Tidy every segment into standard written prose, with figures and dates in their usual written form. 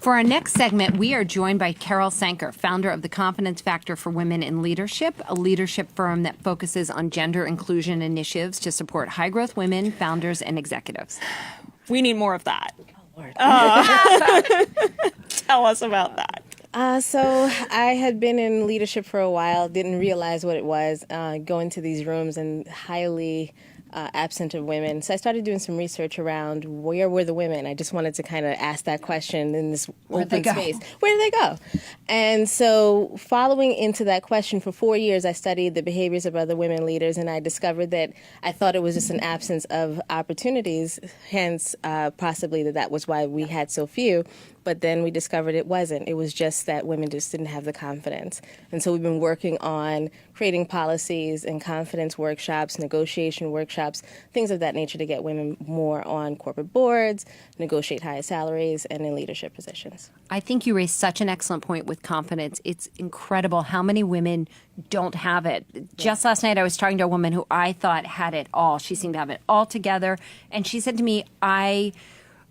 For our next segment, we are joined by Carol Sankar, founder of the Confidence Factor for Women in Leadership, a leadership firm that focuses on gender inclusion initiatives to support high-growth women, founders, and executives. We need more of that. Oh, Lord. Tell us about that. So I had been in leadership for a while, didn't realize what it was, going to these rooms and highly absent of women. So I started doing some research around where were the women. I just wanted to kind of ask that question in this open space. Where did they go? And so following into that question, for 4 years, I studied the behaviors of other women leaders, and I discovered that I thought it was just an absence of opportunities, hence possibly that was why we had so few. But then we discovered it wasn't. It was just that women just didn't have the confidence. And so we've been working on creating policies and confidence workshops, negotiation workshops, things of that nature to get women more on corporate boards, negotiate higher salaries, and in leadership positions. I think you raised such an excellent point with confidence. It's incredible how many women don't have it. Just last night, I was talking to a woman who I thought had it all. She seemed to have it all together. And she said to me, I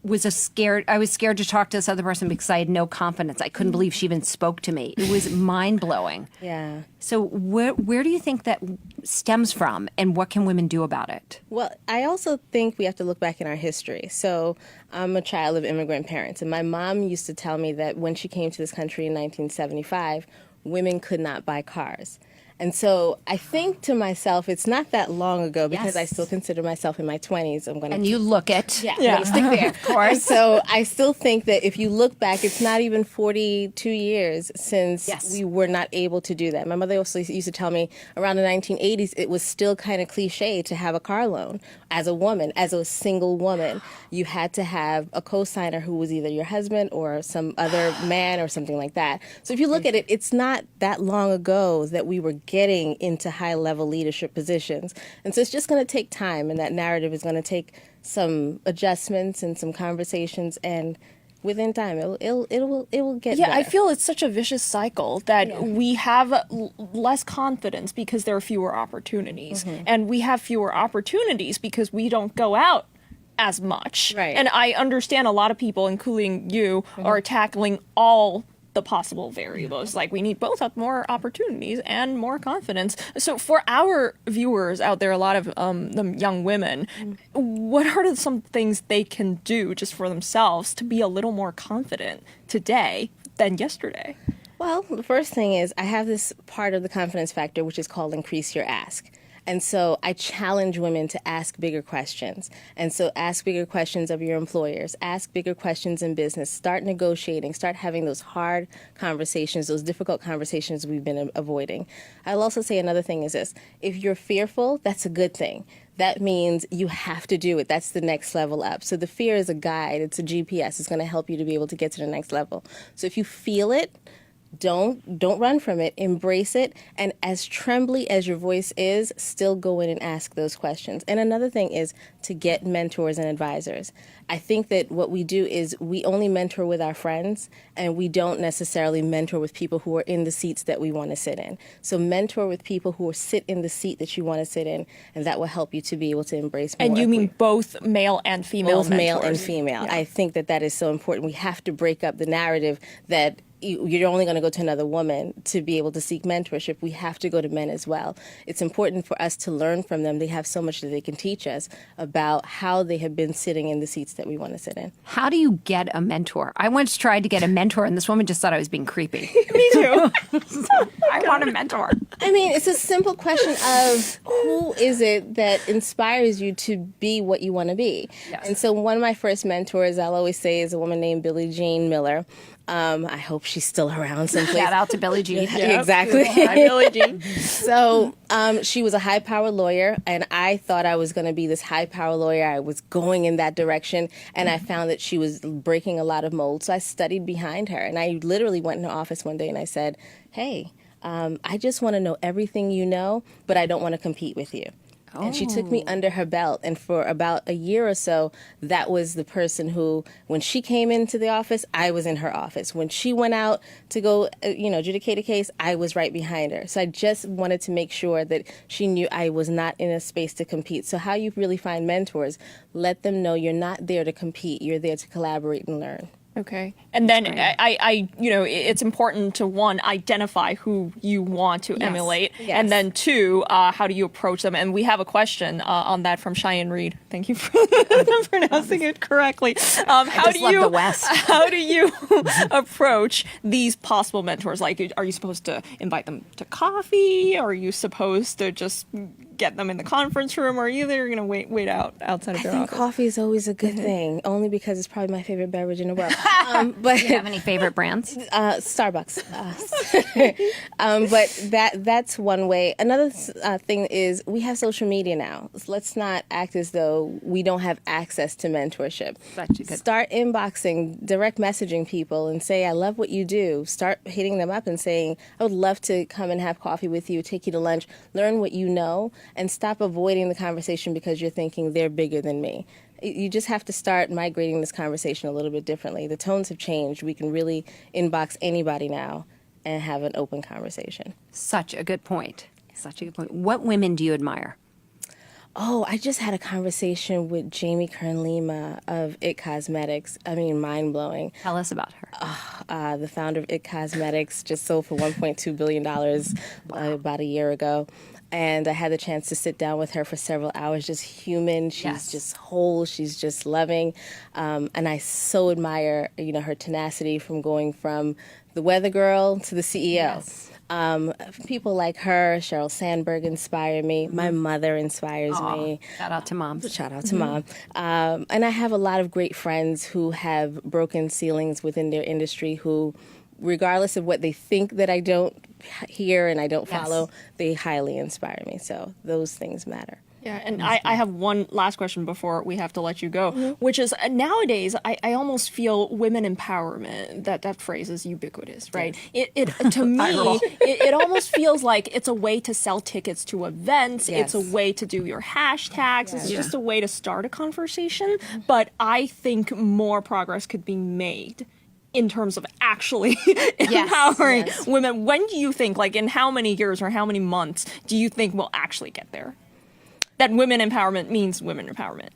was scared to talk to this other person because I had no confidence. I couldn't believe she even spoke to me. It was mind-blowing. Yeah. So where do you think that stems from, and what can women do about it? Well, I also think we have to look back in our history. So I'm a child of immigrant parents, and my mom used to tell me that when she came to this country in 1975, women could not buy cars. And so I think to myself, it's not that long ago because I still consider myself in my 20s. And you look it. I'm going to stick there. Of course. And so I still think that if you look back, it's not even 42 years since we were not able to do that. My mother also used to tell me around the 1980s, it was still kind of cliche to have a car loan as a woman, as a single woman. You had to have a co-signer who was either your husband or some other man or something like that. So if you look at it, it's not that long ago that we were getting into high-level leadership positions. And so it's just going to take time, and that narrative is going to take some adjustments and some conversations, and within time, it will get better. I feel it's such a vicious cycle that we have less confidence because there are fewer opportunities, and we have fewer opportunities because we don't go out as much. Right. And I understand a lot of people, including you, are tackling all the possible variables. Like, we need both more opportunities and more confidence. So for our viewers out there, a lot of the young women, what are some things they can do just for themselves to be a little more confident today than yesterday? Well, the first thing is I have this part of the confidence factor, which is called increase your ask. And so I challenge women to ask bigger questions. And so ask bigger questions of your employers. Ask bigger questions in business. Start negotiating. Start having those hard conversations, those difficult conversations we've been avoiding. I'll also say another thing is this. If you're fearful, that's a good thing. That means you have to do it. That's the next level up. So the fear is a guide. It's a GPS. It's going to help you to be able to get to the next level. So if you feel it, don't run from it. Embrace it. And as trembly as your voice is, still go in and ask those questions. And another thing is to get mentors and advisors. I think that what we do is we only mentor with our friends, and we don't necessarily mentor with people who are in the seats that we want to sit in. So mentor with people who sit in the seat that you want to sit in, and that will help you to be able to embrace more. And you mean both male and female both mentors? Male and female. Yeah. I think that is so important. We have to break up the narrative that you're only going to go to another woman to be able to seek mentorship. We have to go to men as well. It's important for us to learn from them. They have so much that they can teach us about how they have been sitting in the seats that we want to sit in. How do you get a mentor? I once tried to get a mentor, and this woman just thought I was being creepy. Me too. I want a mentor. I mean, it's a simple question of who is it that inspires you to be what you want to be? Yes. And so one of my first mentors, I'll always say, is a woman named Billie Jean Miller. I hope she's still around someplace. Shout out to Billie Jean. Yep. Exactly. Hi, Billie Jean. So she was a high-power lawyer, and I thought I was going to be this high-power lawyer. I was going in that direction, and I found that she was breaking a lot of molds. So I studied behind her, and I literally went in her office one day, and I said, hey, I just want to know everything you know, but I don't want to compete with you. And she took me under her belt, and for about a year or so, that was the person who, when she came into the office, I was in her office. When she went out to go, adjudicate a case, I was right behind her. So I just wanted to make sure that she knew I was not in a space to compete. So how you really find mentors, let them know you're not there to compete, you're there to collaborate and learn. Okay. And then I it's important to, one, identify who you want to emulate. Yes. And then two, how do you approach them? And we have a question on that from Cheyenne Reed. Thank you for pronouncing it correctly. How just love the West. How do you approach these possible mentors? Like, are you supposed to invite them to coffee? Are you supposed to just get them in the conference room? Or are you going to wait outside of I their think office? coffee is always a good thing, only because it's probably my favorite beverage in the world. But Do you have any favorite brands? Starbucks. But that's one way. Another thing is we have social media now. Let's not act as though we don't have access to mentorship. Such a good- Start inboxing, direct messaging people and say, I love what you do. Start hitting them up and saying, I would love to come and have coffee with you, take you to lunch, learn what you know, and stop avoiding the conversation because you're thinking they're bigger than me. You just have to start migrating this conversation a little bit differently. The tones have changed. We can really inbox anybody now and have an open conversation. Such a good point. Such a good point. What women do you admire? Oh, I just had a conversation with Jamie Kern-Lima of It Cosmetics. I mean, mind-blowing. Tell us about her. The founder of It Cosmetics just sold for $1.2 billion about a year ago. And I had the chance to sit down with her for several hours, just human. She's Yes. just whole. She's just loving. And I so admire, her tenacity from going from the weather girl to the CEO. Yes. People like her, Sheryl Sandberg inspire me. My mother inspires me. Shout out to moms. Shout out to Mom. And I have a lot of great friends who have broken ceilings within their industry who, regardless of what they think that I don't hear and I don't Yes. follow, they highly inspire me. So those things matter. Yeah, and I have one last question before we have to let you go, which is nowadays I almost feel women empowerment, that phrase is ubiquitous, right? It to me, it almost feels like it's a way to sell tickets to events, Yes. it's a way to do your hashtags, it's Yeah. just a way to start a conversation, but I think more progress could be made in terms of actually empowering yes. women. When do you think, like in how many years or how many months do you think we'll actually get there? That women empowerment means women empowerment.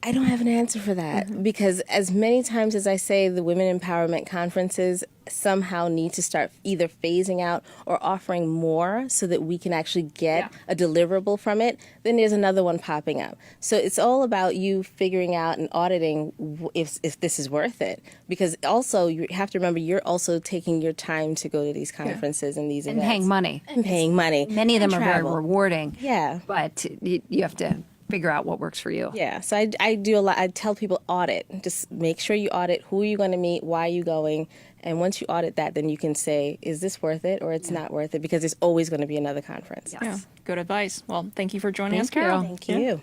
I don't have an answer for that because as many times as I say the women empowerment conferences somehow need to start either phasing out or offering more so that we can actually get a deliverable from it, then there's another one popping up. So it's all about you figuring out and auditing if this is worth it. Because also you have to remember you're also taking your time to go to these conferences and these And events. paying money. And paying money. Many of them And are very travel. rewarding. Yeah. But you have to figure out what works for you. Yeah, so I do a lot. I tell people audit. Just make sure you audit who you're going to meet, why are you going, and once you audit that, then you can say, is this worth it or it's not worth it? Because there's always going to be another conference. Yes. Yeah, good advice. Well, thank you for joining us, Thank you. Carol. Thank you.